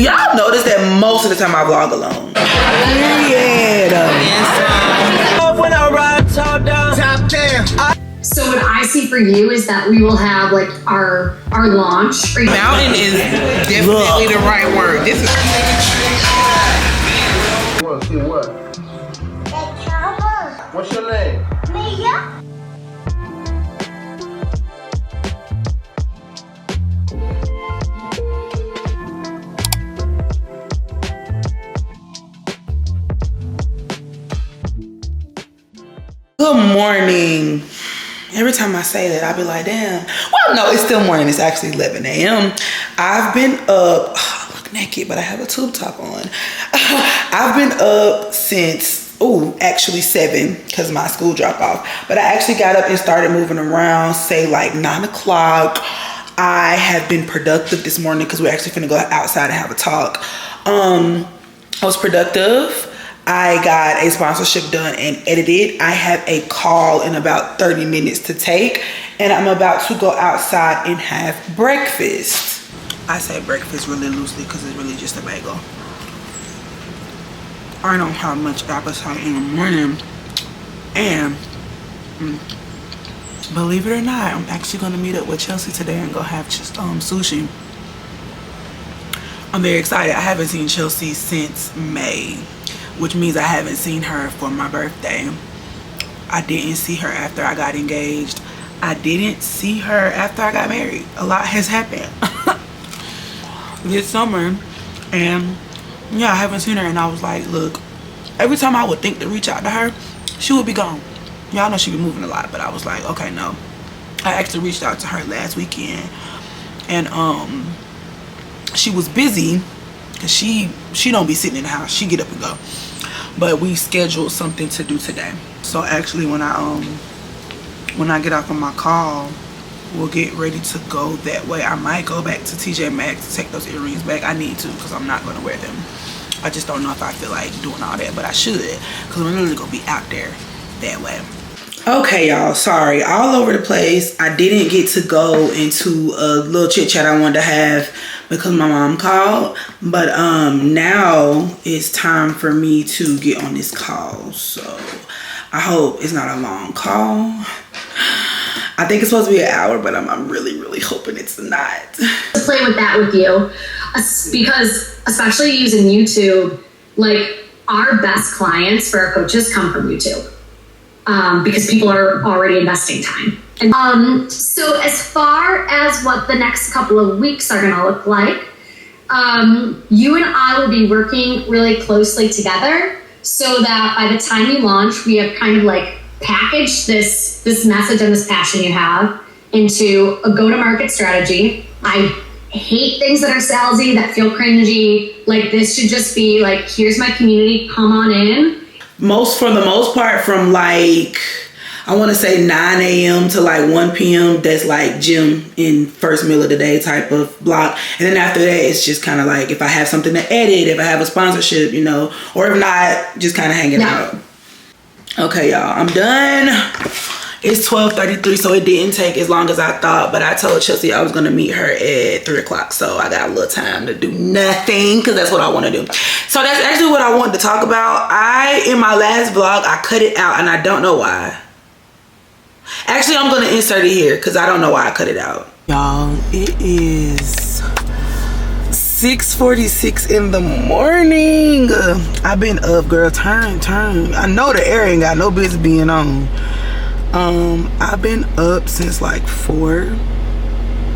y'all notice that most of the time I vlog alone? When I ride top down. So what I see for you is that we will have like our launch. Mountain is definitely the right word. This is What? What's your name? Mia. Good morning. Every time I say that, I be like, damn. Well, no, it's still morning. It's actually 11 a.m. I've been up, I look naked, but I have a tube top on. I've been up since, actually 7, because my school dropped off. But I actually got up and started moving around, say like 9 o'clock. I have been productive this morning because we're actually finna go outside and have a talk. I was productive. I got a sponsorship done and edited. I have a call in about 30 minutes to take, and I'm about to go outside and have breakfast. I say breakfast really loosely because it's really just a bagel. I don't have much appetite in the morning, and believe it or not, I'm actually going to meet up with Chelsea today and go have sushi. I'm very excited. I haven't seen Chelsea since May, which means I haven't seen her for my birthday. I didn't see her after I got engaged. I didn't see her after I got married. A lot has happened this summer, and yeah, I haven't seen her. And I was like, look, every time I would think to reach out to her, she would be gone. Y'all know she be moving a lot, but I was like, okay, no. I actually reached out to her last weekend, and she was busy because she don't be sitting in the house. She get up and go. But we scheduled something to do today. So actually when I get off of my call, we'll get ready to go that way. I might go back to TJ Maxx to take those earrings back. I need to, because I'm not going to wear them. I just don't know if I feel like doing all that, but I should, because I'm literally going to be out there that way. Okay, y'all, sorry, all over the place. I didn't get to go into a little chit chat I wanted to have because my mom called, but now it's time for me to get on this call. So I hope it's not a long call. I think it's supposed to be an hour, but I'm really hoping it's not. Play with that with you, because especially using YouTube, like our best clients for our coaches come from YouTube. Because people are already investing time. And so as far as what the next couple of weeks are gonna look like, you and I will be working really closely together so that by the time you launch, we have kind of like packaged this message and this passion you have into a go-to-market strategy. I hate things that are salesy, that feel cringy. Like this should just be like, here's my community, come on in. For the most part, from like, I want to say 9 a.m. to like 1 p.m. that's like gym in first meal of the day type of block. And then after that, it's just kind of like if I have something to edit, if I have a sponsorship, you know, or if not, just kind of hanging out. Okay, y'all, I'm done. It's 12:33, so it didn't take as long as I thought, but I told Chelsea I was going to meet her at 3 o'clock, so I got a little time to do nothing, because that's what I want to do. So that's actually what I wanted to talk about. In my last vlog, I cut it out, and I don't know why. Actually, I'm going to insert it here, because I don't know why I cut it out. Y'all, it is 6:46 in the morning. I've been up, girl. Turn. I know the air ain't got no business being on. I've been up since like 4.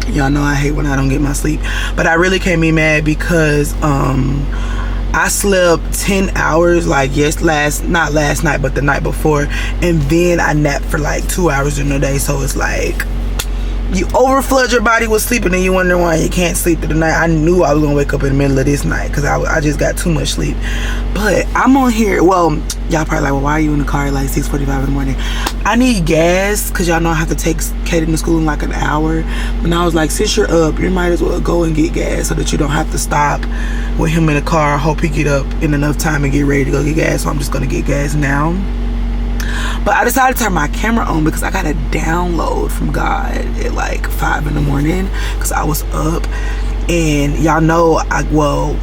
Y'all know I hate when I don't get my sleep, but I really can't be mad because I slept 10 hours like not last night, but the night before, and then I napped for like 2 hours in the day. So it's like you overflood your body with sleep, and then you wonder why you can't sleep through the night. I knew I was gonna wake up in the middle of this night because I just got too much sleep. But I'm on here. Well, y'all probably like, well, why are you in the car at like 6:45 in the morning? I need gas because y'all know I have to take Kaden to school in like an hour. And I was like, since you're up, you might as well go and get gas so that you don't have to stop with him in the car. Hope he get up in enough time and get ready to go get gas. So I'm just gonna get gas now. But I decided to turn my camera on because I got a download from God at like 5 in the morning because I was up. And y'all know,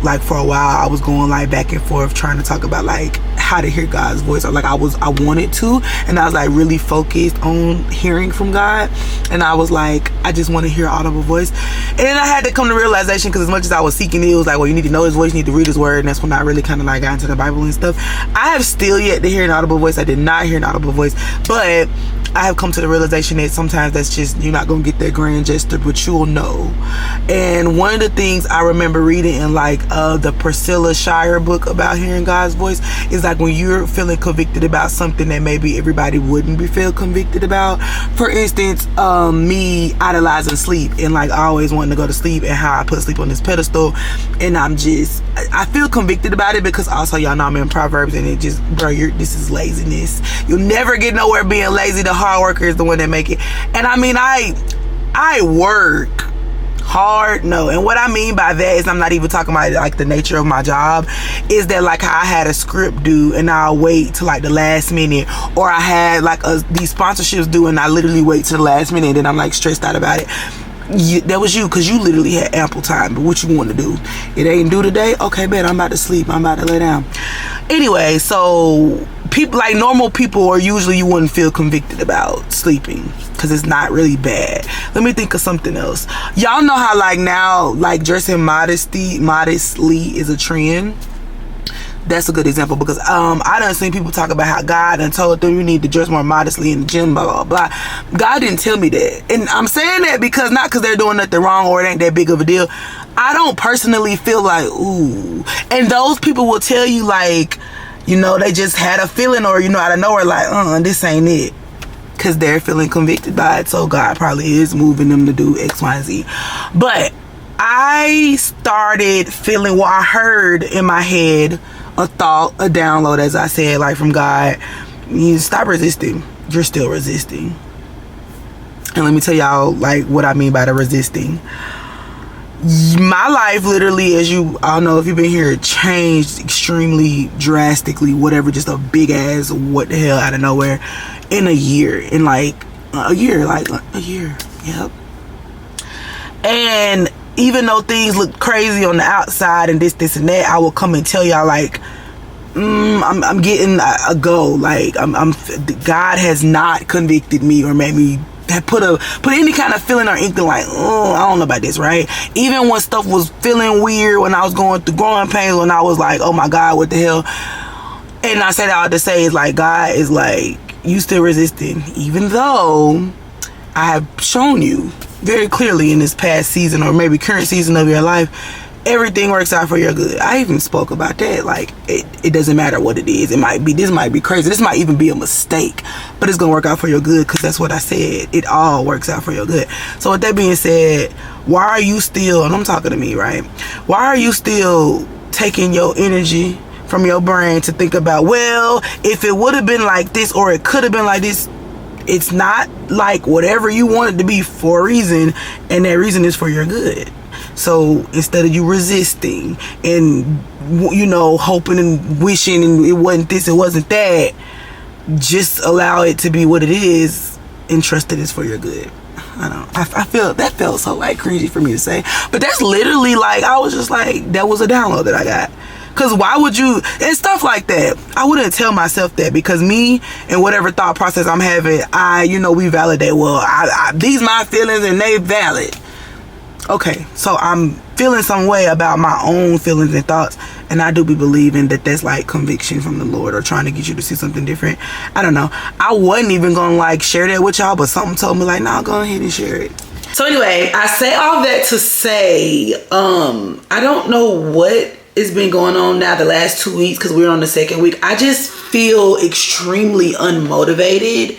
like for a while I was going like back and forth trying to talk about like how to hear God's voice, or like I wanted to, and I was like really focused on hearing from God, and I was like, I just want to hear audible voice. And then I had to come to realization, because as much as I was seeking it was like, well, you need to know his voice, you need to read his word, and that's when I really kind of like got into the Bible and stuff. I have still yet to hear an audible voice. I did not hear an audible voice, but I have come to the realization that sometimes that's just, you're not gonna get that grand gesture, but you'll know. And one of the things I remember reading in like the Priscilla Shire book about hearing God's voice is like when you're feeling convicted about something that maybe everybody wouldn't be feel convicted about. For instance, me idolizing sleep and like always wanting to go to sleep, and how I put sleep on this pedestal, and I feel convicted about it, because also y'all know I'm in Proverbs, and it just, bro, this is laziness. You'll never get nowhere being lazy. The hard worker is the one that make it. And I mean, I work hard, no, and what I mean by that is, I'm not even talking about like the nature of my job, is that like I had a script due and I'll wait till like the last minute, or I had like these sponsorships due and I literally wait till the last minute, and then I'm like stressed out about it. That was you, because you literally had ample time. But what you want to do? It ain't due today? Okay, bet, I'm about to sleep, I'm about to lay down. Anyway, so people, like normal people, or usually you wouldn't feel convicted about sleeping, because it's not really bad. Let me think of something else. Y'all know how like now, like dressing modestly is a trend. That's a good example, because I done seen people talk about how God done told them you need to dress more modestly in the gym, blah blah blah. God didn't tell me that, and I'm saying that because not because they're doing nothing wrong or it ain't that big of a deal. I don't personally feel like ooh, and those people will tell you like, you know, they just had a feeling, or you know, out of nowhere like this ain't it, because they're feeling convicted by it. So God probably is moving them to do X, Y, and Z. But I started feeling, I heard in my head a thought, a download, as I said, like from God. You stop resisting. You're still resisting. And let me tell y'all like what I mean by the resisting. My life literally, as you all know if you've been here, changed extremely drastically, whatever, just a big ass what the hell out of nowhere in a year. Yep. And even though things look crazy on the outside and this and that, I will come and tell y'all like, I'm getting a go. Like God has not convicted me or made me put any kind of feeling or inkling like, I don't know about this, right? Even when stuff was feeling weird, when I was going through growing pains, when I was like, oh my God, what the hell? And I said all to say is like, God is like, you still resisting, even though I have shown you very clearly in this past season, or maybe current season of your life, everything works out for your good. I even spoke about that. Like it doesn't matter what it is. This might be crazy. This might even be a mistake, but it's gonna work out for your good, because that's what I said. It all works out for your good. So with that being said, why are you still, and I'm talking to me, right? Why are you still taking your energy from your brain to think about, well, if it would have been like this, or it could have been like this? It's not like whatever you want it to be for a reason, and that reason is for your good. So instead of you resisting and, you know, hoping and wishing and it wasn't this, it wasn't that, just allow it to be what it is and trust that it's for your good. I feel that felt so like cringy for me to say, but that's literally like, I was just like, that was a download that I got. Because why would you, and stuff like that, I wouldn't tell myself that, because me and whatever thought process I'm having, we validate, well, these my feelings and they valid. Okay, so I'm feeling some way about my own feelings and thoughts, and I do be believing that that's like conviction from the Lord, or trying to get you to see something different. I don't know. I wasn't even gonna like share that with y'all, but something told me like, nah, go ahead and share it. So anyway, I say all that to say, I don't know what has been going on now the last 2 weeks, because we're on the second week. I just feel extremely unmotivated.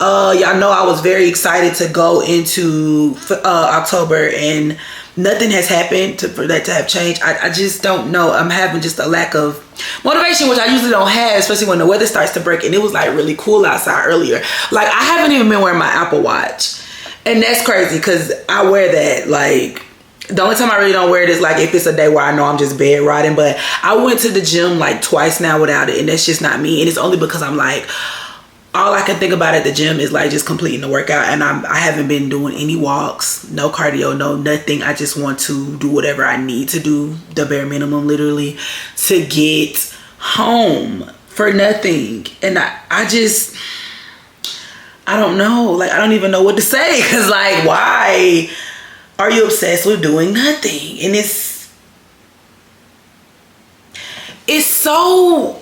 Y'all know I was very excited to go into October, and nothing has happened for that to have changed. I just don't know. I'm having just a lack of motivation, which I usually don't have, especially when the weather starts to break. And it was like really cool outside earlier. Like I haven't even been wearing my Apple Watch, and that's crazy because I wear that. Like the only time I really don't wear it is like if it's a day where I know I'm just bed riding. But I went to the gym like twice now without it, and that's just not me. And it's only because I'm like, all I can think about at the gym is like just completing the workout, and I haven't been doing any walks, no cardio, no nothing. I just want to do whatever I need to do, the bare minimum literally, to get home for nothing. And I don't know, like I don't even know what to say, because like, why are you obsessed with doing nothing? And it's so,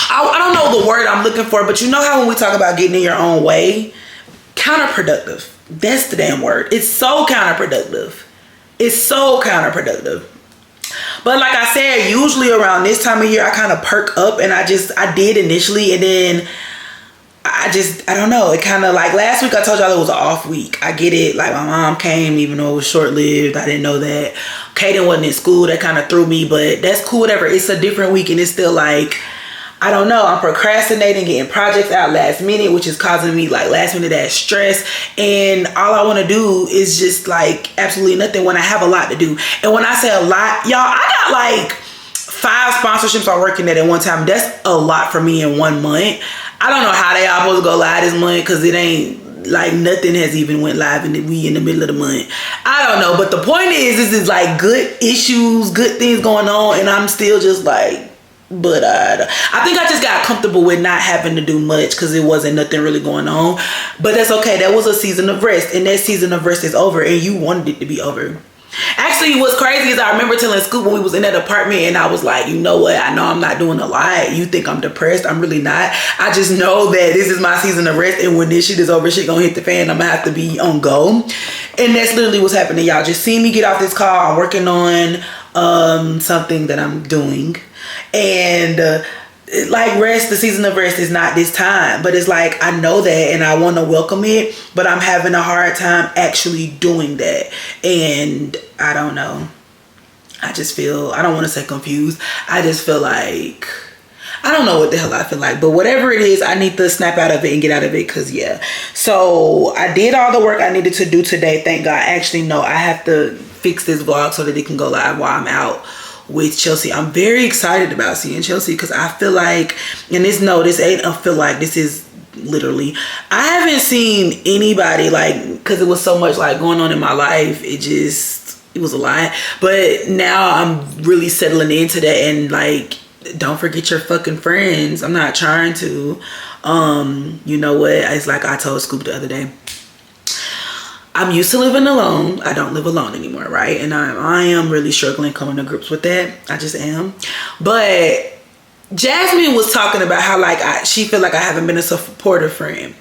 I don't know the word I'm looking for, but you know how when we talk about getting in your own way, counterproductive. That's the damn word. It's so counterproductive. It's so counterproductive. But like I said, usually around this time of year, I kind of perk up, and I did initially, and then I don't know. It kind of like last week I told y'all it was an off week. I get it. Like my mom came, even though it was short lived. I didn't know that. Kaden wasn't in school. That kind of threw me, but that's cool, whatever. It's a different week, and it's still like, I don't know. I'm procrastinating, getting projects out last minute, which is causing me like last minute that stress. And all I want to do is just like absolutely nothing when I have a lot to do. And when I say a lot, y'all, I got like 5 sponsorships I'm working at one time. That's a lot for me in 1 month. I don't know how they all supposed to go live this month, because it ain't like nothing has even went live, and we in the middle of the month. I don't know, but the point is, this is like good issues, good things going on, and I'm still just like, but I think I just got comfortable with not having to do much, because it wasn't nothing really going on. But that's okay. That was a season of rest, and that season of rest is over, and you wanted it to be over. Actually, what's crazy is I remember telling Scoop when we was in that apartment, and I was like, you know what? I know I'm not doing a lot. You think I'm depressed? I'm really not. I just know that this is my season of rest, and when this shit is over, shit gonna hit the fan. I'm gonna have to be on go. And that's literally what's happening. Y'all just see me get off this call. I'm working on something that I'm doing. And like rest, the season of rest is not this time, but it's like I know that, and I want to welcome it, but I'm having a hard time actually doing that. And I don't know, I just feel, I don't want to say confused, I just feel like I don't know what the hell I feel like, but whatever it is, I need to snap out of it and get out of it, because yeah. So I did all the work I needed to do today, thank God. Actually no, I have to fix this vlog so that it can go live while I'm out with Chelsea. I'm very excited about seeing Chelsea, because I feel like, and this ain't a feel like, this is literally, I haven't seen anybody like, because it was so much like going on in my life, it was a lot. But now I'm really settling into that, and like, don't forget your fucking friends. I'm not trying to. You know what, it's like I told Scoop the other day, I'm used to living alone. I don't live alone anymore, right? And I am really struggling coming to grips with that. I just am. But Jasmine was talking about how like she feel like I haven't been a supportive friend.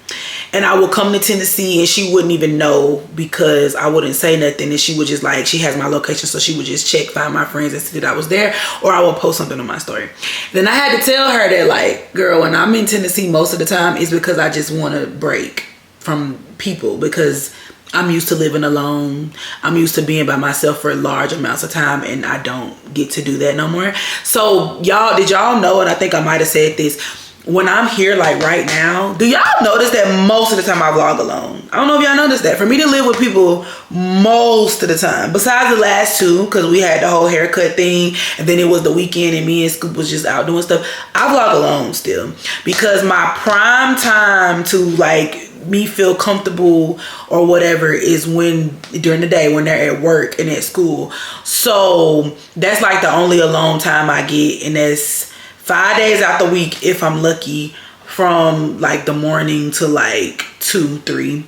And I would come to Tennessee and she wouldn't even know, because I wouldn't say nothing, and she would just like, she has my location, so she would just check, find my friends and see that I was there, or I would post something on my story. Then I had to tell her that like, girl, when I'm in Tennessee most of the time, it's because I just want to break from people, because I'm used to living alone. I'm used to being by myself for large amounts of time, and I don't get to do that no more. So y'all, did y'all know, and I think I might have said this, when I'm here like right now, do y'all notice that most of the time I vlog alone? I don't know if y'all noticed that. For me to live with people most of the time, besides the last 2, because we had the whole haircut thing, and then it was the weekend and me and Scoop was just out doing stuff, I vlog alone still, because my prime time to like me feel comfortable or whatever is when during the day when they're at work and at school. So that's like the only alone time I get, and that's 5 days out the week if I'm lucky, from like the morning to like 2, 3.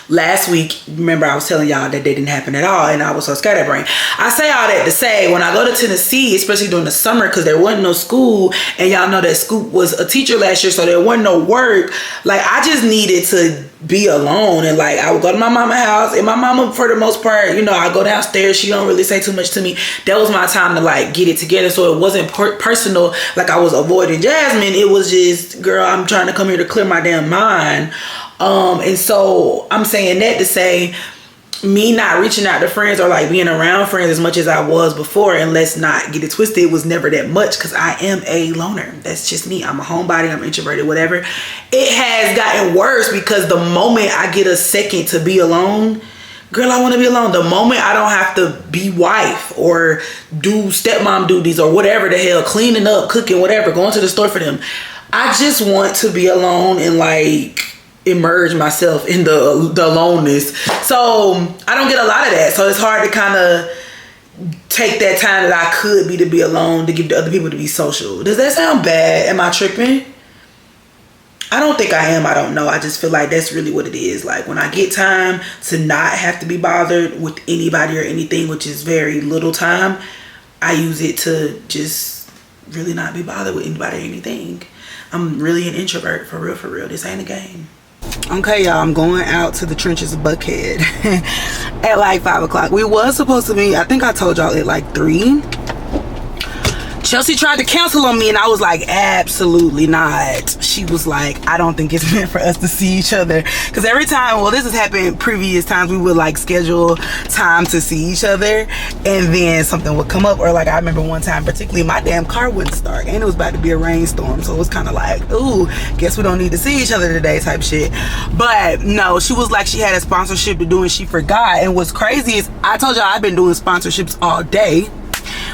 Last week, remember I was telling y'all that they didn't happen at all, and I was so scatterbrained. I say all that to say, when I go to Tennessee, especially during the summer, because there wasn't no school, and y'all know that Scoop was a teacher last year, so there wasn't no work, like I just needed to be alone. And like I would go to my mama's house, and my mama, for the most part, you know, I go downstairs, she don't really say too much to me. That was my time to like get it together, so it wasn't personal, like I was avoiding Jasmine. It was just, girl, I'm trying to come here to clear my damn mind. And so I'm saying that to say, me not reaching out to friends or like being around friends as much as I was before, and let's not get it twisted, it was never that much, because I am a loner. That's just me. I'm a homebody, I'm introverted, whatever. It has gotten worse, because the moment I get a second to be alone, girl, I want to be alone. The moment I don't have to be wife or do stepmom duties or whatever the hell, cleaning up, cooking, whatever, going to the store for them, I just want to be alone and like immerse myself in the aloneness. So I don't get a lot of that. So it's hard to kind of take that time that I could be to be alone to give to other people to be social. Does that sound bad? Am I tripping? I don't think I am. I don't know. I just feel like that's really what it is. Like when I get time to not have to be bothered with anybody or anything, which is very little time, I use it to just really not be bothered with anybody or anything. I'm really an introvert, for real, for real. This ain't a game. Okay, y'all, I'm going out to the trenches of Buckhead at like 5 o'clock. We was supposed to be, I think I told y'all, at like 3. Chelsea tried to cancel on me and I was like, absolutely not. She was like, I don't think it's meant for us to see each other. Because every time, well, this has happened previous times, we would like schedule time to see each other and then something would come up. Or like I remember one time particularly, my damn car wouldn't start and it was about to be a rainstorm. So it was kind of like, ooh, guess we don't need to see each other today type shit. But no, she was like, she had a sponsorship to do and she forgot. And what's crazy is I told y'all I've been doing sponsorships all day,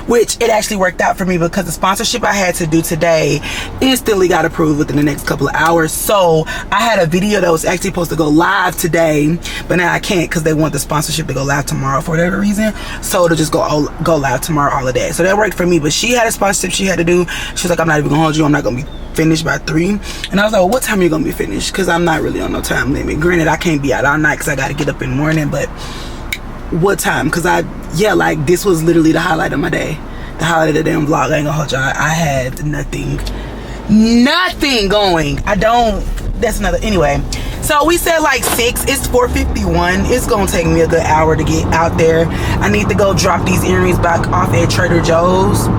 which it actually worked out for me because the sponsorship I had to do today instantly got approved within the next couple of hours. So I had a video that was actually supposed to go live today, but now I can't because they want the sponsorship to go live tomorrow for whatever reason. So it'll just go live tomorrow, all of that. So that worked for me, but she had a sponsorship she had to do. She was like, I'm not even gonna hold you. I'm not gonna be finished by 3. And I was like, well, what time are you gonna be finished? Because I'm not really on no time limit. Granted, I can't be out all night because I gotta get up in the morning, but what time? Because like this was literally the highlight of my day, the highlight of the damn vlog. I ain't gonna hold y'all, I had nothing going. That's another, anyway. So we said like 6. It's 4:51. It's gonna take me a good hour to get out there. I need to go drop these earrings back off at Trader Joe's.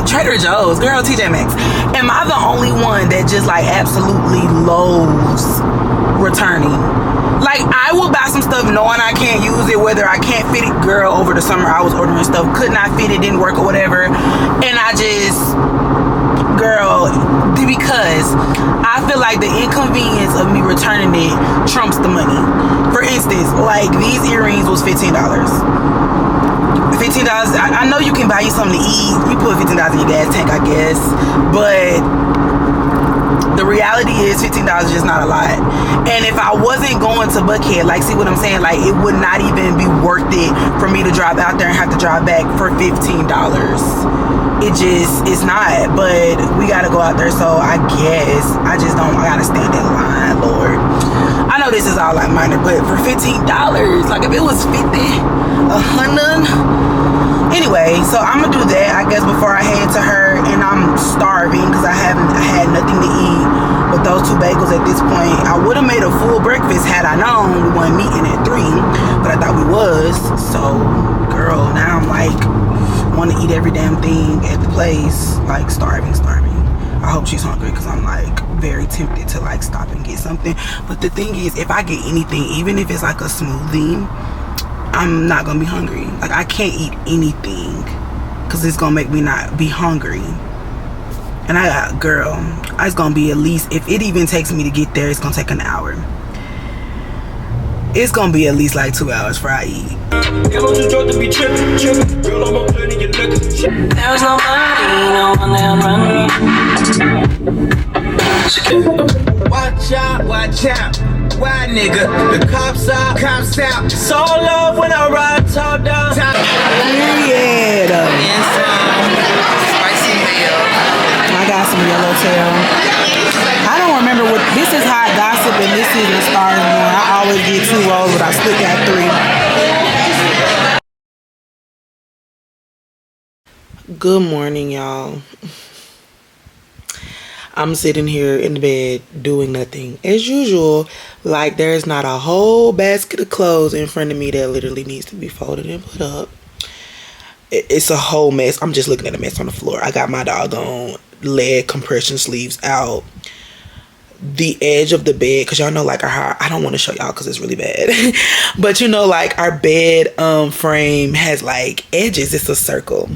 Trader Joe's, girl, TJ Maxx. Am I the only one that just like absolutely loathes returning? Like, I will buy some stuff knowing I can't use it, whether I can't fit it. Girl, over the summer, I was ordering stuff, could not fit it, didn't work or whatever. And I just, girl, because I feel like the inconvenience of me returning it trumps the money. For instance, like, these earrings was $15. $15, I know you can buy you something to eat. You put $15 in your gas tank, I guess. But the reality is $15 is just not a lot. And if I wasn't going to Buckhead, like, see what I'm saying? Like, it would not even be worth it for me to drive out there and have to drive back for $15. It's not. But we gotta go out there, so I guess I gotta stand in line, Lord. I know this is all like minor, but for $15, like if it was 50, 100. Anyway, so I'm gonna do that, I guess, before I head to her, and I'm starving because I had nothing to eat with those 2 bagels at this point. I would have made a full breakfast had I known we weren't meeting at 3, but I thought we was. So, girl, now I'm like, want to eat every damn thing at the place, like starving. I hope she's hungry because I'm like very tempted to like stop and get something. But the thing is, if I get anything, even if it's like a smoothie, I'm not gonna be hungry. Like, I can't eat anything because it's gonna make me not be hungry. And girl, it's gonna be at least, if it even takes me to get there, it's gonna take an hour. It's gonna be at least like 2 hours before I eat. There's nobody, no one there running. Watch out. Why, nigga? The cops out. So love when I ride top down. Yeah. And some spicy mayo. I got some yellowtail. I don't remember what this is. Hot Gossip and this is the Stars Born. I always get 2 rolls, but I still got 3. Good morning, y'all. I'm sitting here in the bed doing nothing as usual. Like, there's not a whole basket of clothes in front of me that literally needs to be folded and put up. It's a whole mess. I'm just looking at a mess on the floor. I got my doggone leg compression sleeves out. The edge of the bed, because y'all know, like, I don't want to show y'all because it's really bad. But you know, like, our bed frame has like edges. It's a circle,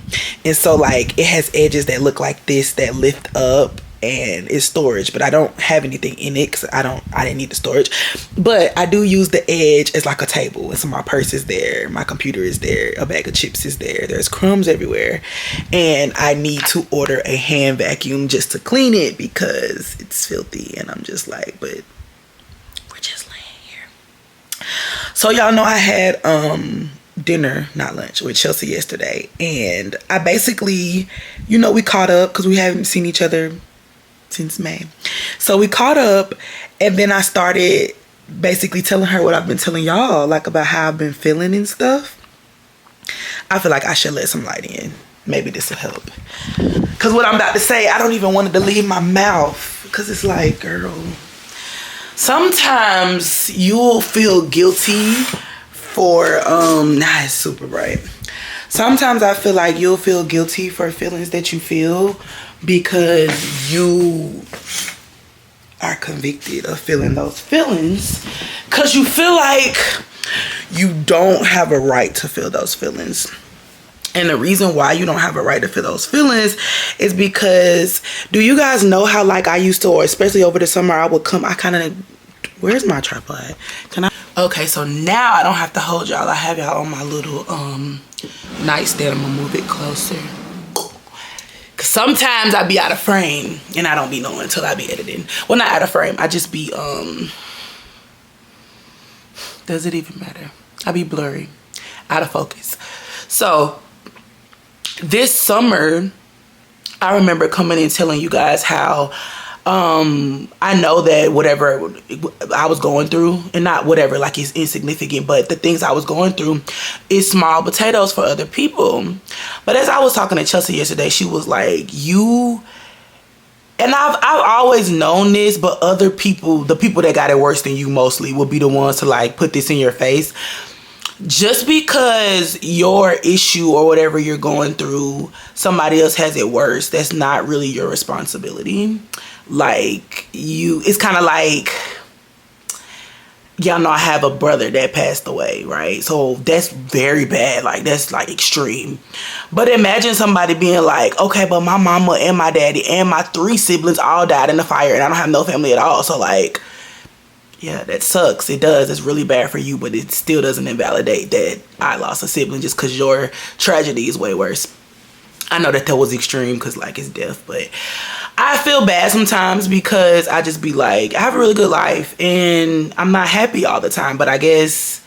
and so like it has edges that look like this, that lift up and it's storage, but I don't have anything in it because I didn't need the storage. But I do use the edge as like a table, and so my purse is there, my computer is there, a bag of chips is there, there's crumbs everywhere, and I need to order a hand vacuum just to clean it because it's filthy. And I'm just like, but we're just laying here. So y'all know I had dinner, not lunch, with Chelsea yesterday, and I basically, we caught up because we haven't seen each other since May. So we caught up, and then I started basically telling her what I've been telling y'all, like about how I've been feeling and stuff. I feel like I should let some light in. Maybe this will help. Because what I'm about to say, I don't even want it to leave my mouth, because it's like, girl, sometimes you'll feel guilty for it's super bright. Sometimes I feel like you'll feel guilty for feelings that you feel because you are convicted of feeling those feelings, because you feel like you don't have a right to feel those feelings. And the reason why you don't have a right to feel those feelings is because, do you guys know how like I used to, or especially over the summer, where's my tripod? Okay, so now I don't have to hold y'all. I have y'all on my little nightstand. I'm gonna move it closer. Cause sometimes I be out of frame and I don't be knowing until I be editing. Well, not out of frame. I just be does it even matter? I be blurry, out of focus. So this summer, I remember coming and telling you guys how I know that whatever I was going through, and not whatever like it's insignificant, but the things I was going through is small potatoes for other people. But as I was talking to Chelsea yesterday, she was like, and I've always known this, but other people, the people that got it worse than you mostly, will be the ones to like put this in your face. Just because your issue or whatever you're going through, somebody else has it worse, that's not really your responsibility. Like, it's kind of like, y'all know I have a brother that passed away, right? So that's very bad. Like, that's like extreme. But imagine somebody being like, okay, but my mama and my daddy and my 3 siblings all died in the fire and I don't have no family at all. So like, yeah, that sucks. It does. It's really bad for you, but it still doesn't invalidate that I lost a sibling just because your tragedy is way worse. I know that was extreme because like it's death, but I feel bad sometimes because I just be like, I have a really good life and I'm not happy all the time, but I guess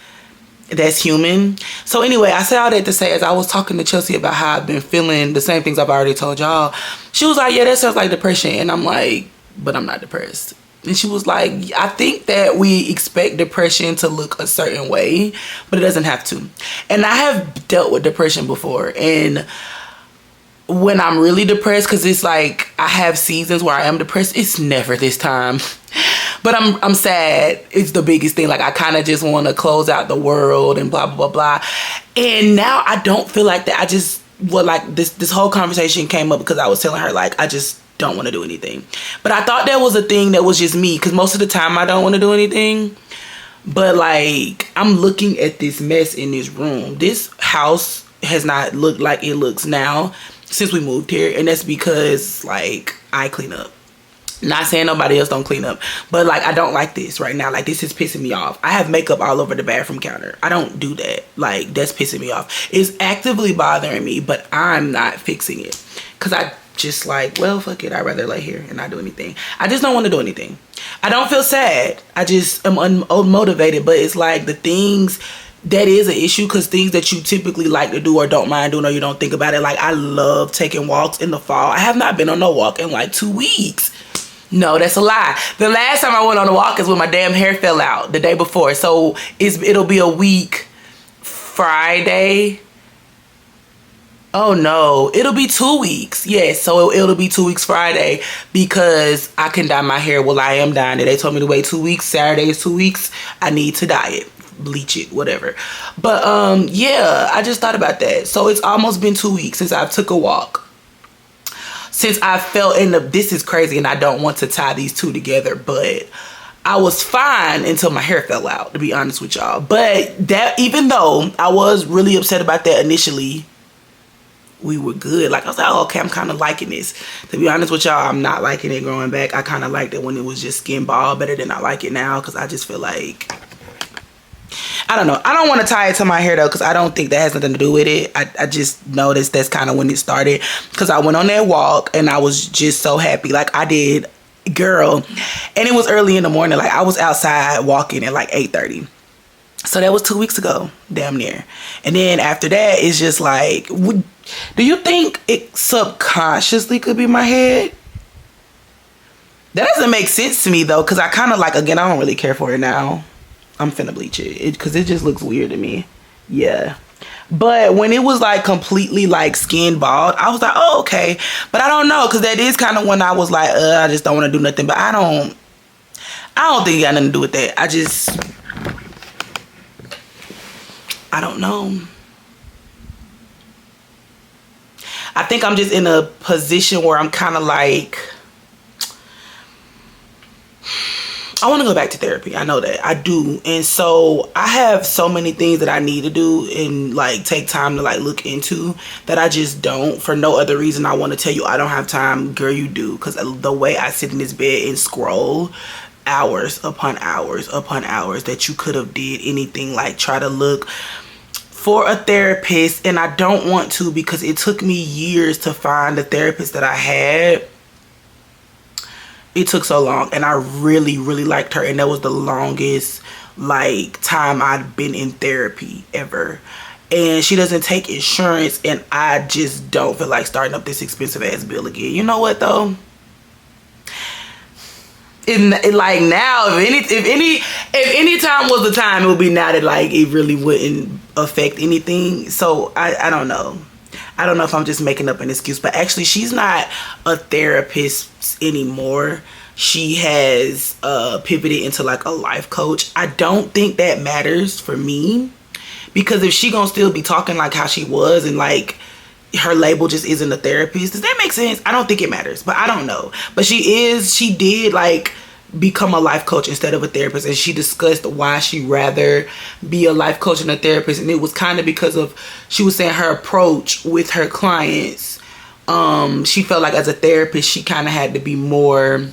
that's human. So anyway, I say all that to say, as I was talking to Chelsea about how I've been feeling the same things I've already told y'all, she was like, yeah, that sounds like depression. And I'm like, but I'm not depressed. And she was like, I think that we expect depression to look a certain way, but it doesn't have to. And I have dealt with depression before, and when I'm really depressed, because it's like I have seasons where I am depressed, it's never this time. But I'm sad. It's the biggest thing. Like I kind of just want to close out the world and blah, blah, blah, blah. And now I don't feel like that. I just, this whole conversation came up because I was telling her like, I just don't want to do anything. But I thought that was a thing that was just me, because most of the time I don't want to do anything. But like, I'm looking at this mess in this room. This house has not looked like it looks now since we moved here, and that's because like I clean up. Not saying nobody else don't clean up, but like I don't like this right now. Like this is pissing me off. I have makeup all over the bathroom counter. I don't do that. Like that's pissing me off. It's actively bothering me, but I'm not fixing it because I just like, well, fuck it, I'd rather lay here and not do anything. I just don't want to do anything. I don't feel sad, I just am unmotivated. But it's like the things that is an issue, because things that you typically like to do or don't mind doing or you don't think about it. Like I love taking walks in the fall. I have not been on no walk in like 2 weeks. No, that's a lie. The last time I went on a walk is when my damn hair fell out the day before. So it'll be a week Friday. Oh no, it'll be 2 weeks. Yes, so it'll be 2 weeks Friday, because I can dye my hair. Well, I am dyeing it. They told me to wait 2 weeks. Saturday is 2 weeks. I need to dye it, bleach it, whatever. But yeah, I just thought about that. So it's almost been 2 weeks since I took a walk. Since I fell in this is crazy, and I don't want to tie these two together, but I was fine until my hair fell out, to be honest with y'all. But that, even though I was really upset about that initially, we were good. Like I was like, oh, okay, I'm kind of liking this. To be honest with y'all, I'm not liking it growing back. I kind of liked it when it was just skin bald better than I like it now, because I just feel like, I don't know. I don't want to tie it to my hair though, because I don't think that has nothing to do with it. I just noticed that's kind of when it started, because I went on that walk and I was just so happy. Like I did, girl, and it was early in the morning. Like I was outside walking at like 8:30. So that was 2 weeks ago, damn near. And then after that, it's just like, do you think it subconsciously could be my head? That doesn't make sense to me though, because I kind of like, again, I don't really care for it now. I'm finna bleach it because it just looks weird to me. Yeah. But when it was like completely like skin bald, I was like, oh, okay. But I don't know, because that is kind of when I was like, I just don't want to do nothing. But I don't think it got nothing to do with that. I don't know. I think I'm just in a position where I'm kind of like, I want to go back to therapy. I know that. I do. And so I have so many things that I need to do and like take time to like look into that I just don't, for no other reason. I want to tell you I don't have time. Girl, you do. Because the way I sit in this bed and scroll hours upon hours upon hours that you could have did anything like try to look for a therapist, and I don't want to, because it took me years to find the therapist that I had. It took so long, and I really liked her, and that was the longest like time I'd been in therapy ever. And she doesn't take insurance, and I just don't feel like starting up this expensive ass bill again. You know what though? Like now, if any time was the time, it would be now that like it really wouldn't affect anything. So I don't know. I don't know if I'm just making up an excuse, but actually she's not a therapist anymore. She has pivoted into like a life coach. I don't think that matters for me, because if she gonna still be talking like how she was and like her label just isn't a therapist, does that make sense? I don't think it matters, but I don't know. But she did like become a life coach instead of a therapist, and she discussed why she'd rather be a life coach than a therapist. And it was kind of because of, she was saying her approach with her clients, she felt like as a therapist she kind of had to be more,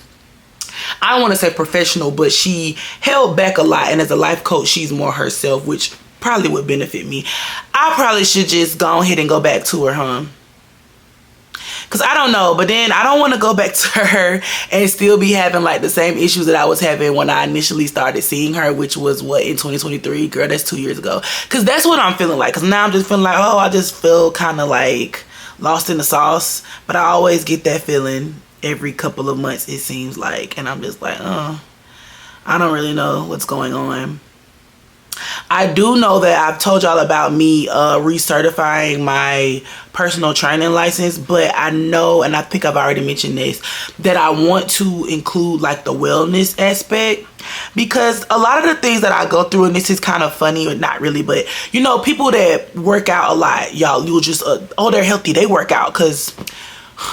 I don't want to say professional, but she held back a lot, and as a life coach she's more herself, which probably would benefit me. I probably should just go ahead and go back to her, because I don't know, but then I don't want to go back to her and still be having like the same issues that I was having when I initially started seeing her, which was what, in 2023? Girl, that's 2 years ago. Because that's what I'm feeling like. Because now I'm just feeling like, oh, I just feel kind of like lost in the sauce. But I always get that feeling every couple of months, it seems like. And I'm just like, I don't really know what's going on. I do know that I've told y'all about me recertifying my personal training license, but I know, and I think I've already mentioned this, that I want to include like the wellness aspect, because a lot of the things that I go through, and this is kind of funny, or not really, but you know, people that work out a lot, y'all, you'll just oh, they're healthy, they work out, because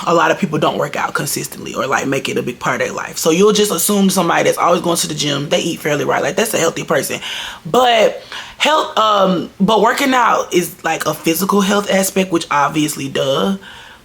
a lot of people don't work out consistently or like make it a big part of their life. So you'll just assume somebody that's always going to the gym, they eat fairly right, like that's a healthy person. But but working out is like a physical health aspect, which obviously duh,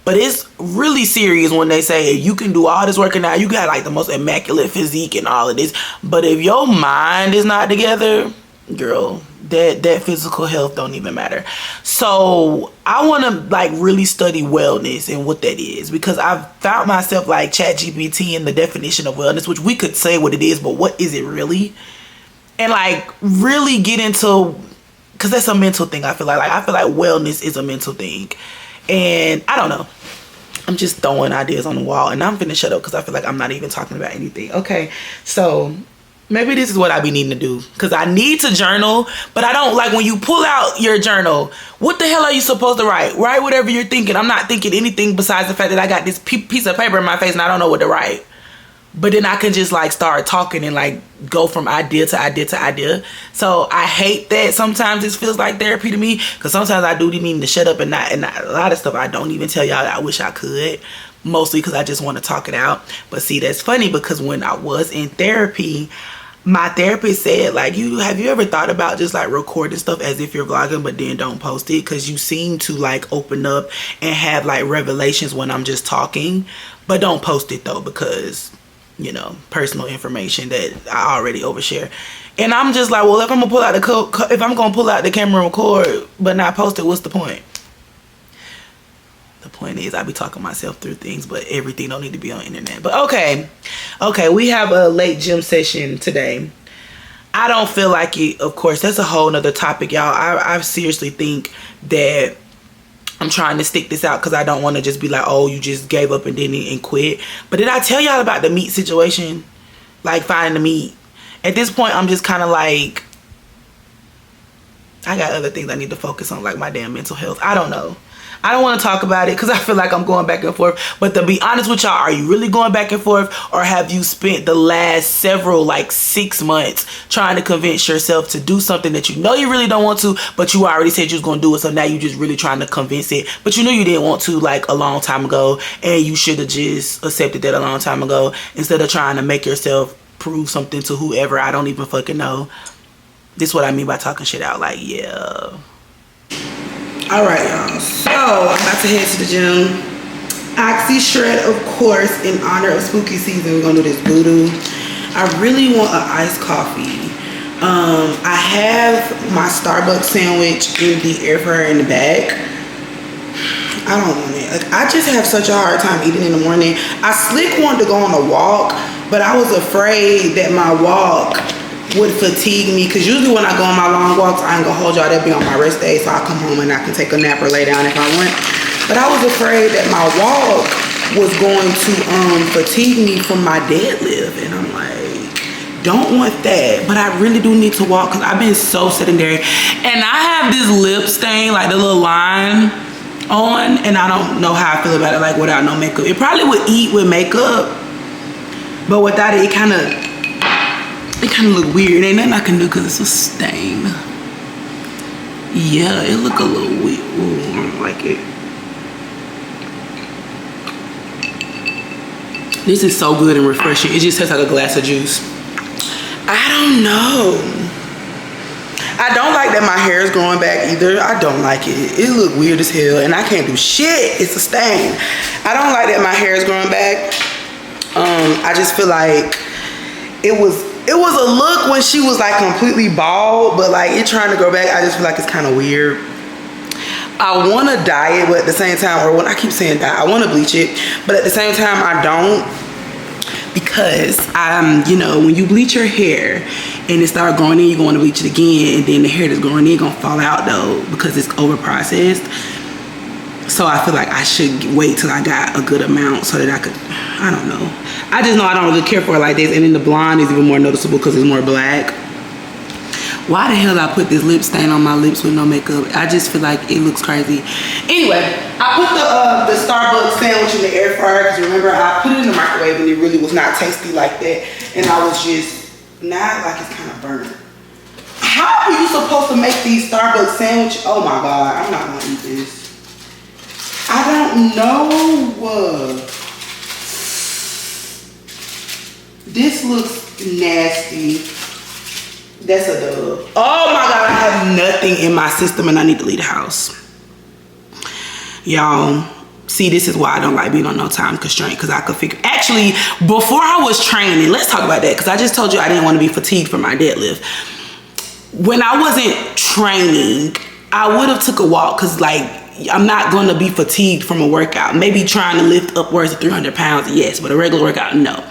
but it's really serious when they say you can do all this working out, you got like the most immaculate physique and all of this, but if your mind is not together, girl, that physical health don't even matter. So I want to like really study wellness and what that is, because I've found myself like ChatGPT in the definition of wellness, which we could say what it is, but what is it really? And like really get into, because that's a mental thing. I feel like wellness is a mental thing, and I don't know, I'm just throwing ideas on the wall, and I'm finna shut up because I feel like I'm not even talking about anything. Okay, so maybe this is what I be needing to do, because I need to journal, but I don't like when you pull out your journal, what the hell are you supposed to write? Write whatever you're thinking. I'm not thinking anything besides the fact that I got this piece of paper in my face and I don't know what to write. But then I can just like start talking and like go from idea to idea to idea. So I hate that sometimes this feels like therapy to me, because sometimes I do need to shut up and not a lot of stuff I don't even tell y'all that I wish I could. Mostly because I just want to talk it out. But see, that's funny, because when I was in therapy, my therapist said, like, have you ever thought about just like recording stuff as if you're vlogging, but then don't post it? Because you seem to like open up and have like revelations when I'm just talking, but don't post it though, because, you know, personal information that I already overshare. And I'm just like, well, if I'm gonna pull out the camera and record but not post it, what's the point? The point is, I be talking myself through things, but everything don't need to be on the internet. But okay, we have a late gym session today. I don't feel like it. Of course, that's a whole nother topic, y'all. I seriously think that I'm trying to stick this out because I don't want to just be like, oh, you just gave up and didn't quit. But did I tell y'all about the meat situation? Like finding the meat. At this point, I'm just kind of like, I got other things I need to focus on, like my damn mental health. I don't know. I don't want to talk about it because I feel like I'm going back and forth. But to be honest with y'all, are you really going back and forth? Or have you spent the last several, like 6 months trying to convince yourself to do something that you know you really don't want to, but you already said you was going to do it. So now you're just really trying to convince it. But you knew you didn't want to like a long time ago. And you should have just accepted that a long time ago. Instead of trying to make yourself prove something to whoever I don't even fucking know. This is what I mean by talking shit out. Like, yeah. All right, y'all. So I'm about to head to the gym. Oxy Shred, of course, in honor of spooky season. We're gonna do this voodoo. I really want an iced coffee. I have my Starbucks sandwich in the air fryer in the back. I don't want it. Like, I just have such a hard time eating in the morning. I slick wanted to go on a walk, but I was afraid that my walk would fatigue me, because usually when I go on my long walks, I ain't gonna hold y'all, that be on my rest day, so I'll come home and I can take a nap or lay down if I want. But I was afraid that my walk was going to fatigue me from my deadlift, and I'm like, don't want that. But I really do need to walk because I've been so sedentary, and I have this lip stain, like the little line on, and I don't know how I feel about it, like without no makeup. It probably would eat with makeup, but without it, it kind of look weird. Ain't nothing I can do because it's a stain. Yeah, it look a little weird. Ooh, I don't like it. This is so good and refreshing. It just tastes like a glass of juice. I don't know. I don't like that my hair is growing back either. I don't like it. It look weird as hell and I can't do shit. It's a stain. I don't like that my hair is growing back. I just feel like it was a look when she was like completely bald, but like it trying to grow back, I just feel like it's kind of weird. I want to dye it, but at the same time, or when I keep saying dye, I want to bleach it, but at the same time I don't, because you know, when you bleach your hair and it start growing in, you're going to bleach it again, and then the hair that's growing in gonna fall out though because it's over processed. So I feel like I should wait till I got a good amount so that I could, I don't know. I just know I don't really care for it like this. And then the blonde is even more noticeable because it's more black. Why the hell I put this lip stain on my lips with no makeup? I just feel like it looks crazy. Anyway, I put the Starbucks sandwich in the air fryer because remember I put it in the microwave and it really was not tasty like that. And I was just, now like it's kind of burnt. How are you supposed to make these Starbucks sandwiches? Oh my God, I'm not gonna eat this. I don't know. This looks nasty. That's a dub. Oh my God, I have nothing in my system and I need to leave the house. Y'all, see, this is why I don't like being on no time constraint, because I could figure. Actually, before I was training, let's talk about that, because I just told you I didn't want to be fatigued from my deadlift. When I wasn't training, I would have took a walk, because like, I'm not going to be fatigued from a workout. Maybe trying to lift upwards of 300 pounds, yes, but a regular workout, no.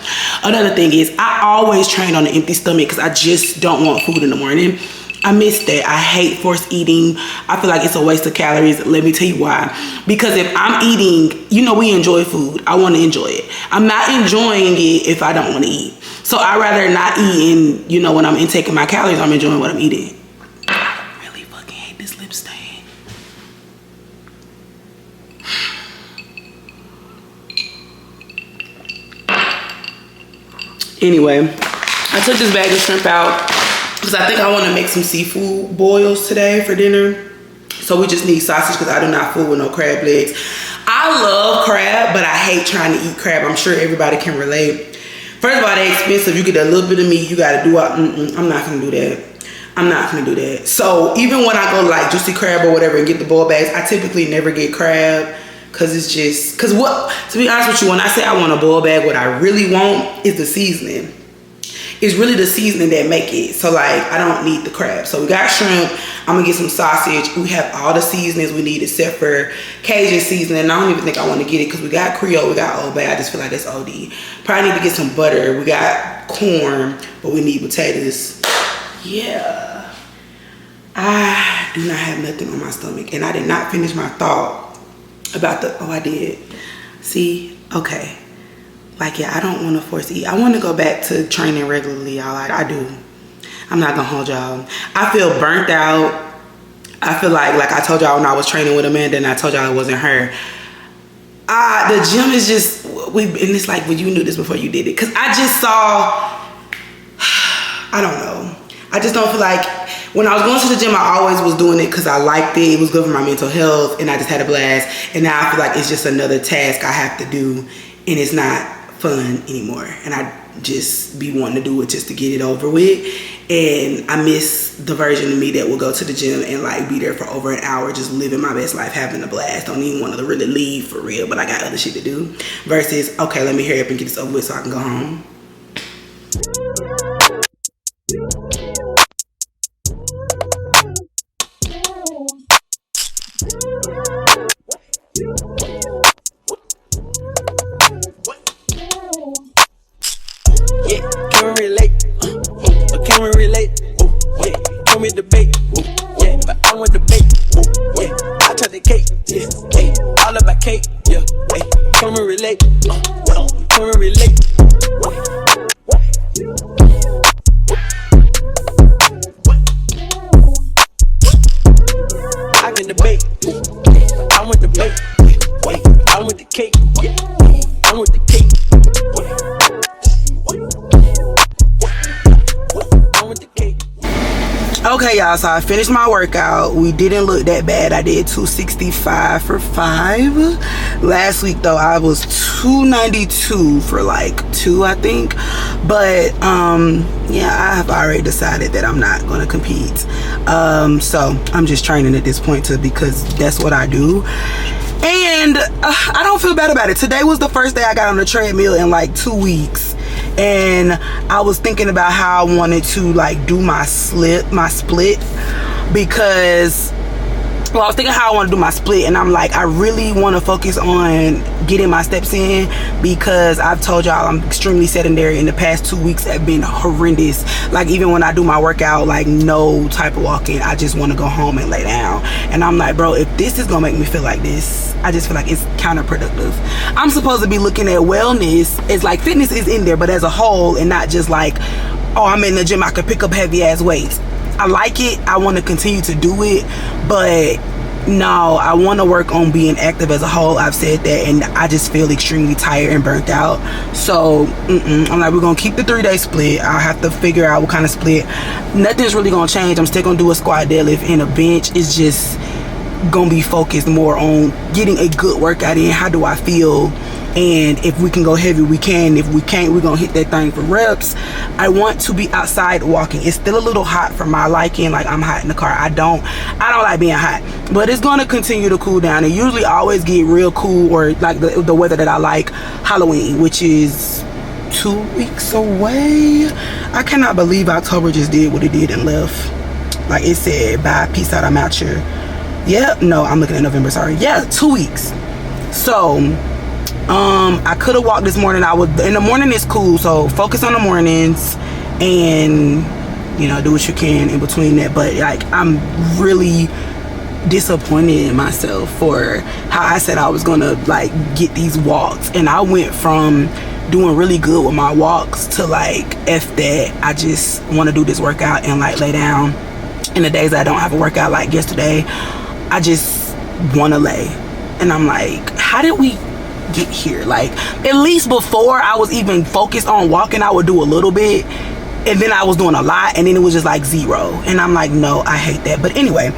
Another thing is, I always train on an empty stomach because I just don't want food in the morning. I miss that. I hate forced eating. I feel like it's a waste of calories. Let me tell you why. Because if I'm eating, you know, we enjoy food. I want to enjoy it. I'm not enjoying it if I don't want to eat. So I'd rather not eat, and, you know, when I'm intaking my calories, I'm enjoying what I'm eating. I really fucking hate this lip stain. Anyway, I took this bag of shrimp out because I think I want to make some seafood boils today for dinner. So we just need sausage because I do not fool with no crab legs. I love crab, but I hate trying to eat crab. I'm sure everybody can relate. First of all, they're expensive. You get a little bit of meat. You got to do I'm not going to do that. I'm not going to do that. So even when I go to like Juicy Crab or whatever and get the boiled bags, I typically never get crab because it's just, because what, to be honest with you, when I say I want a boiled bag, what I really want is the seasoning. It's really the seasoning that make it. So like, I don't need the crab. So we got shrimp. I'm gonna get some sausage. We have all the seasonings we need except for Cajun seasoning. I don't even think I want to get it because we got Creole, we got Old Bay. I just feel like that's OD. Probably need to get some butter. We got corn, but we need potatoes. Yeah. I do not have nothing on my stomach. And I did not finish my thought about I did. See? Okay. Like, yeah, I don't want to force eat. I want to go back to training regularly, y'all. I do. I'm not going to hold y'all. I feel burnt out. I feel like I told y'all when I was training with Amanda and I told y'all it wasn't her. The gym is just, and it's like, well, you knew this before you did it. Because I just saw, I don't know. I just don't feel like, when I was going to the gym, I always was doing it because I liked it. It was good for my mental health and I just had a blast. And now I feel like it's just another task I have to do and it's not fun anymore, and I just be wanting to do it just to get it over with. And I miss the version of me that will go to the gym and like be there for over an hour just living my best life, having a blast. Don't even want to really leave for real, but I got other shit to do, versus okay, let me hurry up and get this over with so I can go home. Can we relate? Can we relate? Yeah, can we debate? Yeah, but I want debate. Yeah, I tried the cake. Yeah, all about cake. Yeah, can we relate? Can we relate? I can debate. I want debate. I want the cake. I want the cake. Okay, y'all, so I finished my workout. We didn't look that bad. I did 265 for 5. Last week though, I was 292 for like 2, I think. But yeah, I have already decided that I'm not gonna compete. So I'm just training at this point because that's what I do. And I don't feel bad about it. Today was the first day I got on the treadmill in like 2 weeks. And I was thinking about how I wanted to like do my split, because well, I was thinking how I want to do my split, and I'm like, I really want to focus on getting my steps in, because I've told y'all I'm extremely sedentary. In the past 2 weeks have been horrendous. Like even when I do my workout, like no type of walking, I just want to go home and lay down. And I'm like, bro, if this is gonna make me feel like this, I just feel like it's counterproductive. I'm supposed to be looking at wellness as like fitness is in there, but as a whole, and not just like, oh, I'm in the gym, I could pick up heavy ass weights. I like it, I want to continue to do it, but no, I want to work on being active as a whole. I've said that, and I just feel extremely tired and burnt out. So I'm like, we're gonna keep the 3-day split. I'll have to figure out what kind of split. Nothing's really gonna change. I'm still gonna do a squat, deadlift, and a bench. It's just gonna be focused more on getting a good workout in. How do I feel? And if we can go heavy, we can. If we can't, we're gonna hit that thing for reps. I want to be outside walking. It's still a little hot for my liking. Like I'm hot in the car. I don't like being hot, but it's gonna continue to cool down. It usually always get real cool, or like the weather that I like, Halloween, which is 2 weeks away. I cannot believe October just did what it did and left. Like it said, bye, peace out, I'm out here. Yeah, no, I'm looking at November, sorry. Yeah, 2 weeks. So I could have walked this morning. In the morning is cool, so focus on the mornings and you know, do what you can in between that. But like, I'm really disappointed in myself for how I said I was gonna like get these walks, and I went from doing really good with my walks to like, F that, I just want to do this workout and like lay down. In the days I don't have a workout, like yesterday, I just want to lay. And I'm like, how did we get here? Like, at least before I was even focused on walking, I would do a little bit, and then I was doing a lot, and then it was just like 0. And I'm like, no, I hate that. But anyway,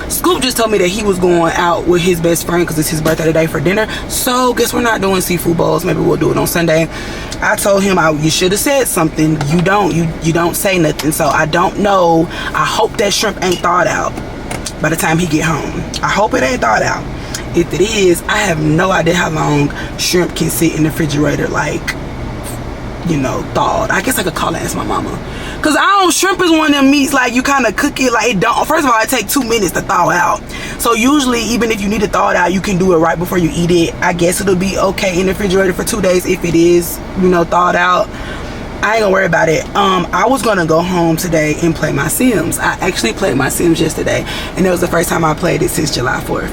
Scoop just told me that he was going out with his best friend because it's his birthday today for dinner. So guess we're not doing seafood bowls. Maybe we'll do it on Sunday. I told him you should have said something. You don't say nothing. So I don't know. I hope that shrimp ain't thawed out by the time he get home. I hope it ain't thawed out. If it is, I have no idea how long shrimp can sit in the refrigerator, like, you know, thawed. I guess I could call and ask my mama. Cause shrimp is one of them meats, like, you kind of cook it, like, it don't, first of all, it takes 2 minutes to thaw out. So usually, even if you need to thaw it out, you can do it right before you eat it. I guess it'll be okay in the refrigerator for 2 days if it is, you know, thawed out. I ain't gonna worry about it. I was gonna go home today and play my Sims. I actually played my Sims yesterday, and it was the first time I played it since July 4th.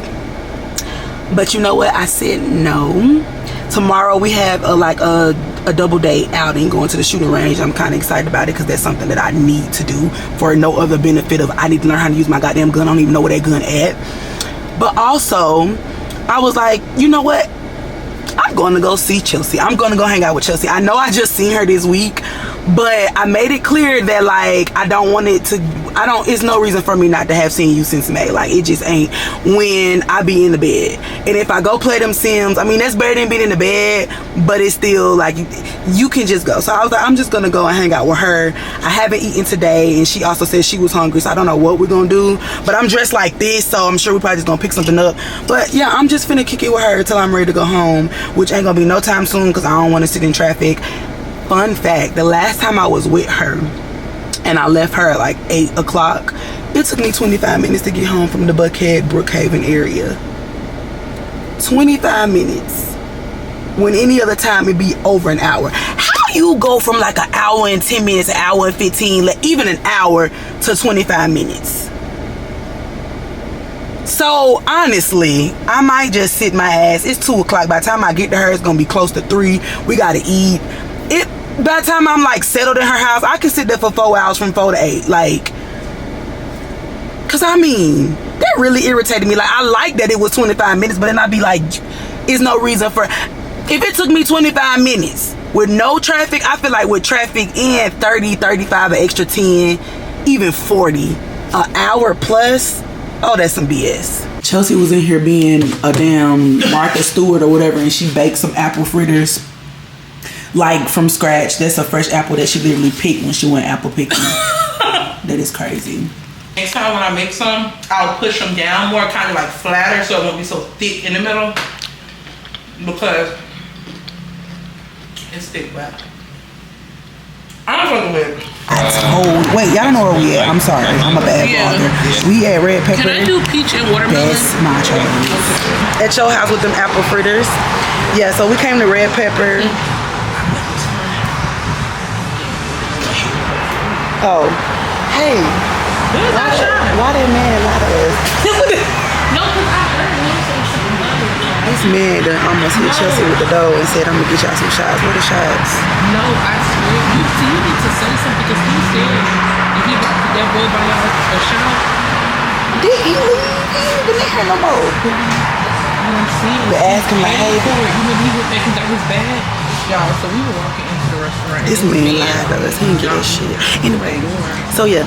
But you know what? I said no. Tomorrow we have a double date outing, going to the shooting range. I'm kind of excited about it because that's something that I need to do for no other benefit of I need to learn how to use my goddamn gun. I don't even know where that gun at. But also, I was like, you know what? I'm going to go see Chelsea. I'm going to go hang out with Chelsea. I know I just seen her this week, but I made it clear that, like, it's no reason for me not to have seen you since May. Like, it just ain't when I be in the bed. And if I go play them Sims, I mean, that's better than being in the bed, but it's still, like, you can just go. So I was like, I'm just going to go and hang out with her. I haven't eaten today, and she also said she was hungry, so I don't know what we're going to do. But I'm dressed like this, so I'm sure we're probably just going to pick something up. But, yeah, I'm just finna kick it with her until I'm ready to go home, which ain't going to be no time soon because I don't want to sit in traffic. Fun fact, the last time I was with her and I left her at like 8 o'clock, it took me 25 minutes to get home from the Buckhead, Brookhaven area. 25 minutes. When any other time it'd be over an hour. How you go from like an hour and 10 minutes, an hour and 15, even an hour to 25 minutes? So honestly, I might just sit my ass. It's 2 o'clock. By the time I get to her, it's gonna be close to 3. We gotta eat. By the time I'm like settled in her house, I can sit there for 4 hours from 4 to 8. Like, cause I mean, that really irritated me. Like, I like that it was 25 minutes, but then I'd be like, there's no reason for, if it took me 25 minutes with no traffic, I feel like with traffic and 30, 35, an extra 10, even 40, an hour plus, oh, that's some BS. Chelsea was in here being a damn Martha Stewart or whatever, and she baked some apple fritters, like, from scratch. That's a fresh apple that she literally picked when she went apple picking. That is crazy. Next time when I make some, I'll push them down more, kind of like flatter, so it won't be so thick in the middle. Because it's thick, but I'm fucking with it. Wait, y'all know where we at. I'm sorry, I'm a bad vlogger. We at Red Pepper. Can I do peach and watermelon? Best nachos. At your house with them apple fritters. Yeah, so we came to Red Pepper. Oh, hey. Why that man lie to us? No, because I heard him say something. This man done almost hit Chelsea with the dough and said, I'm gonna get y'all some shots. Where the shots? No, I swear. You need to say something because he said if he got that boy by y'all a shot. Did he leave? He ain't even in here no more. I'm saying. But ask him like, hey. You know, he went back and got his bag. Y'all, so we were walking into the restaurant. This man lied to us. He didn't get that shit. Anyway, so yeah.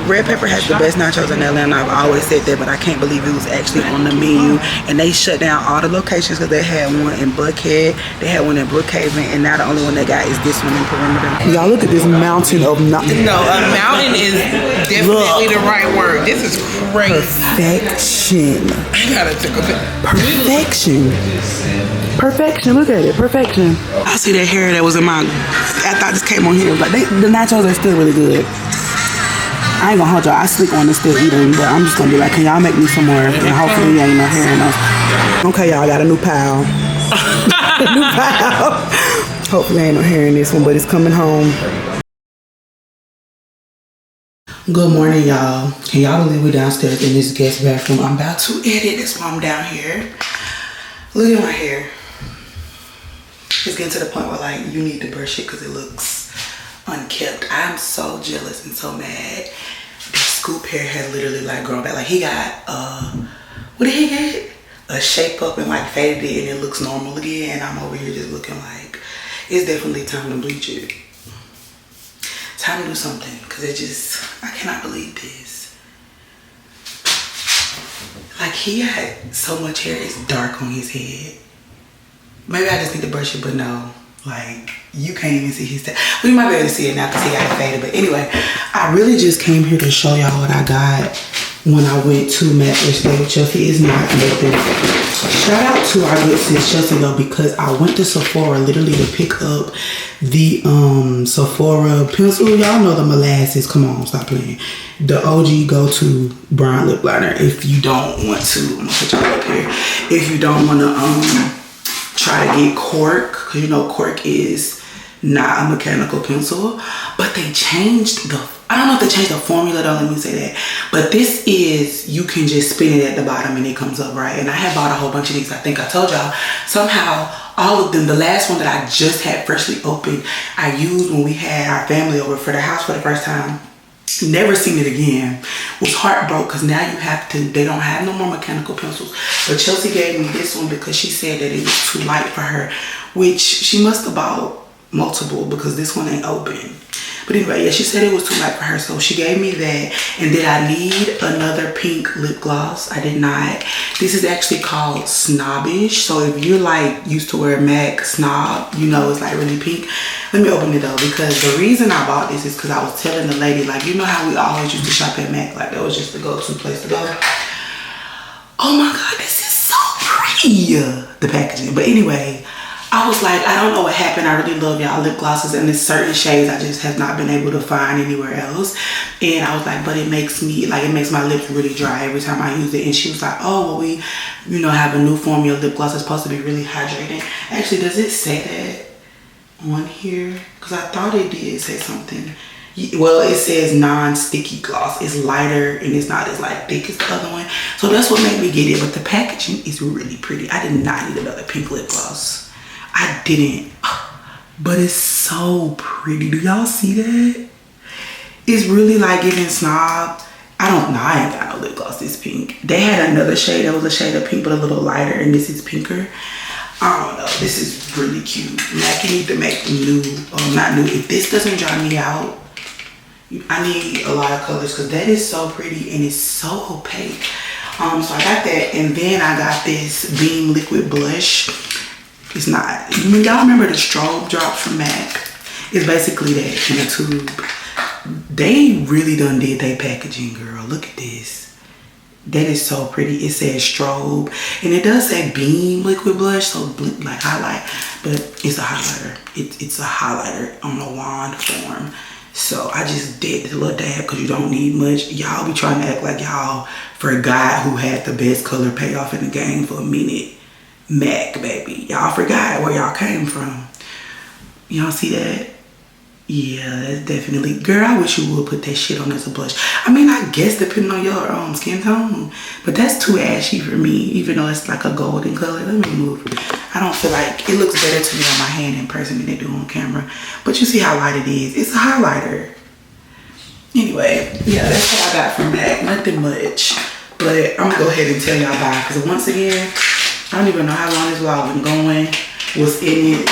Red Pepper has the best nachos in Atlanta. I've always said that, but I can't believe it was actually on the menu. And they shut down all the locations because they had one in Buckhead, they had one in Brookhaven, and now the only one they got is this one in Perimeter. Y'all look at this mountain of No, a mountain is definitely the right word. This is crazy. Perfection. I gotta take a bit. Perfection. Perfection. Look at it. Perfection. I see that hair that was in my. I thought this came on here, but the nachos are still really good. I ain't gonna hold y'all. I sleep on this still eating, but I'm just gonna be like, can y'all make me some more? And hopefully ain't no hair in us. Okay, y'all, I got a new pal. New pal. Hopefully ain't no hair in this one, but it's coming home. Good morning, y'all. Can y'all believe we downstairs in this guest bathroom? I'm about to edit. That's why I'm down here. Look at my hair. It's getting to the point where, like, you need to brush it because it looks unkept. I'm so jealous and so mad. This Scoop hair has literally like grown back. Like, he got what did he get? A shape up and like faded it and it looks normal again. And I'm over here just looking like it's definitely time to bleach it. Time to do something because it just, I cannot believe this. Like, he had so much hair, it's dark on his head. Maybe I just need to brush it, but no. Like, you can't even see his tail. Well, you might be able to see it now because he got it faded. But anyway, I really just came here to show y'all what I got when I went to MAC yesterday with Chelsea. Is not nothing. Shout out to our good sis Chelsea though, because I went to Sephora literally to pick up the Sephora pencil. Y'all know the molasses. Come on, stop playing. The OG go-to brown lip liner. If you don't want to, I'm gonna put y'all up here. If you don't want to try to get cork, because you know cork is not a mechanical pencil, but they changed I don't know if they changed the formula, don't let me say that, but this is, you can just spin it at the bottom and it comes up, right? And I had bought a whole bunch of these. I think I told y'all. Somehow all of them, the last one that I just had freshly opened, I used when we had our family over for the house for the first time. Never seen it again. Was heartbroken because now you have to, they don't have no more mechanical pencils. But Chelsea gave me this one because she said that it was too light for her, which she must have bought multiple because this one ain't open. But anyway, yeah, she said it was too light for her, so she gave me that. And did I need another pink lip gloss? I did not. This is actually called Snobbish. So if you're like used to wear MAC Snob, you know it's like really pink. Let me open it though, because the reason I bought this is because I was telling the lady, like, you know how we always used to shop at MAC, like that was just the go-to place to go. Oh my God, this is so pretty, the packaging. But anyway, I was like, I don't know what happened. I really love y'all lip glosses, and there's certain shades I just have not been able to find anywhere else. And I was like, but it makes me, like, it makes my lips really dry every time I use it. And she was like, oh, well, we, you know, have a new formula lip gloss that's supposed to be really hydrating. Actually, does it say that on here? Because I thought it did say something. Well, it says non-sticky gloss. It's lighter and it's not as like thick as the other one. So that's what made me get it. But the packaging is really pretty. I did not need another pink lip gloss. I didn't, but it's so pretty. Do y'all see that? It's really like giving snob. I don't know, I ain't got no lip gloss this pink. They had another shade that was a shade of pink but a little lighter, and this is pinker. I don't know, this is really cute. MAC, you need to make new, or not new. If this doesn't dry me out, I need a lot of colors because that is so pretty and it's so opaque. So I got that, and then I got this Beam Liquid Blush. It's not, y'all remember the strobe drops from MAC? It's basically that in a tube. They really done did their packaging, girl. Look at this. That is so pretty. It says strobe, and it does say Beam Liquid Blush, so like highlight, but it's a highlighter. It's a highlighter on a wand form. So I just did a little dab because you don't need much. Y'all be trying to act like y'all forgot who had the best color payoff in the game for a minute. MAC, baby. Y'all forgot where y'all came from. Y'all see that? Yeah, that's definitely, girl, I wish you would put that shit on as a blush. I mean, I guess depending on your skin tone, but that's too ashy for me, even though it's like a golden color. Let me move. I don't feel like, it looks better to me on my hand in person than it do on camera. But you see how light it is. It's a highlighter. Anyway, yeah, that's what I got from MAC. Nothing much. But I'm gonna go ahead and tell y'all bye, because once again, I don't even know how long this vlog been going. What's in it?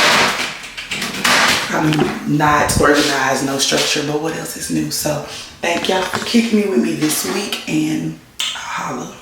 I'm not organized, no structure, but what else is new? So thank y'all for kicking me with me this week, and I'll holla.